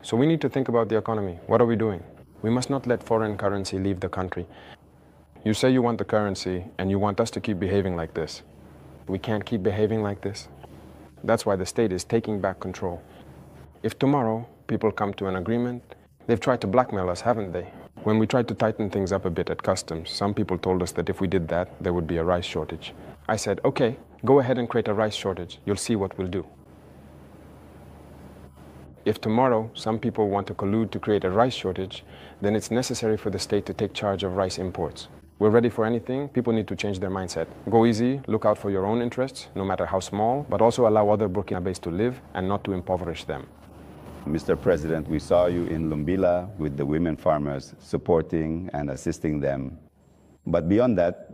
So we need to think about the economy. What are we doing? We must not let foreign currency leave the country. You say you want the currency and you want us to keep behaving like this. We can't keep behaving like this. That's why the state is taking back control. If tomorrow people come to an agreement, they've tried to blackmail us, haven't they? When we tried to tighten things up a bit at customs, some people told us that if we did that, there would be a rice shortage. I said, okay, go ahead and create a rice shortage. You'll see what we'll do. If tomorrow some people want to collude to create a rice shortage, then it's necessary for the state to take charge of rice imports. We're ready for anything. People need to change their mindset. Go easy, look out for your own interests, no matter how small, but also allow other Burkinabés to live and not to impoverish them. Mr. President, we saw you in Lumbila with the women farmers, supporting and assisting them. But beyond that,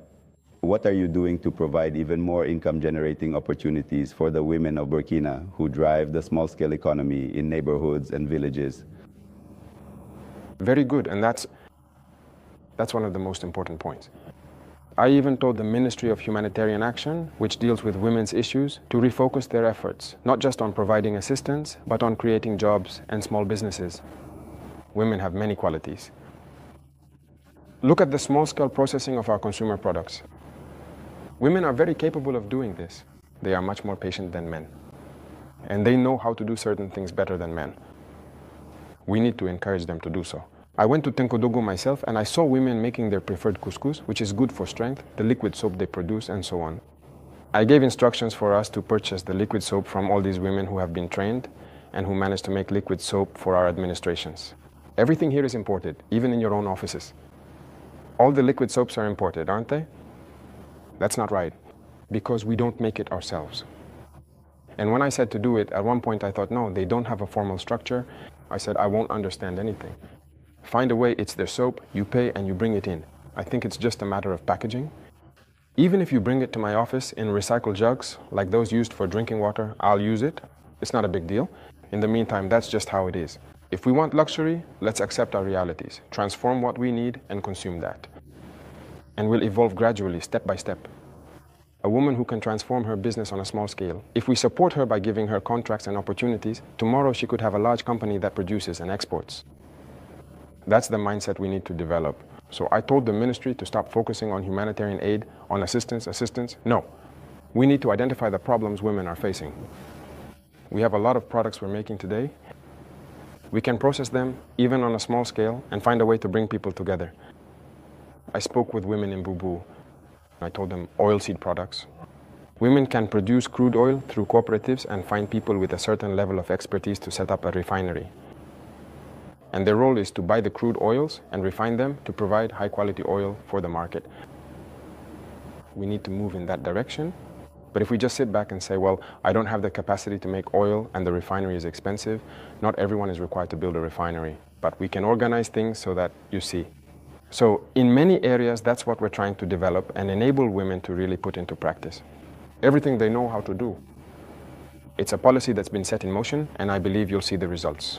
what are you doing to provide even more income-generating opportunities for the women of Burkina who drive the small-scale economy in neighborhoods and villages? Very good, and that's one of the most important points. I even told the Ministry of Humanitarian Action, which deals with women's issues, to refocus their efforts, not just on providing assistance, but on creating jobs and small businesses. Women have many qualities. Look at the small-scale processing of our consumer products. Women are very capable of doing this. They are much more patient than men. And they know how to do certain things better than men. We need to encourage them to do so. I went to Tenkodogo myself and I saw women making their preferred couscous, which is good for strength, the liquid soap they produce, and so on. I gave instructions for us to purchase the liquid soap from all these women who have been trained and who managed to make liquid soap for our administrations. Everything here is imported, even in your own offices. All the liquid soaps are imported, aren't they? That's not right, because we don't make it ourselves. And when I said to do it, at one point I thought, no, they don't have a formal structure. I said, I won't understand anything. Find a way, it's their soap, you pay and you bring it in. I think it's just a matter of packaging. Even if you bring it to my office in recycled jugs, like those used for drinking water, I'll use it. It's not a big deal. In the meantime, that's just how it is. If we want luxury, let's accept our realities, transform what we need and consume that. And we'll evolve gradually, step by step. A woman who can transform her business on a small scale, if we support her by giving her contracts and opportunities, tomorrow she could have a large company that produces and exports. That's the mindset we need to develop. So I told the ministry to stop focusing on humanitarian aid, on assistance. No. We need to identify the problems women are facing. We have a lot of products we're making today. We can process them, even on a small scale, and find a way to bring people together. I spoke with women in Bubu. I told them oilseed products. Women can produce crude oil through cooperatives and find people with a certain level of expertise to set up a refinery. And their role is to buy the crude oils and refine them to provide high-quality oil for the market. We need to move in that direction. But if we just sit back and say, well, I don't have the capacity to make oil and the refinery is expensive, not everyone is required to build a refinery. But we can organize things so that you see. So in many areas, that's what we're trying to develop and enable women to really put into practice. Everything they know how to do. It's a policy that's been set in motion, and I believe you'll see the results.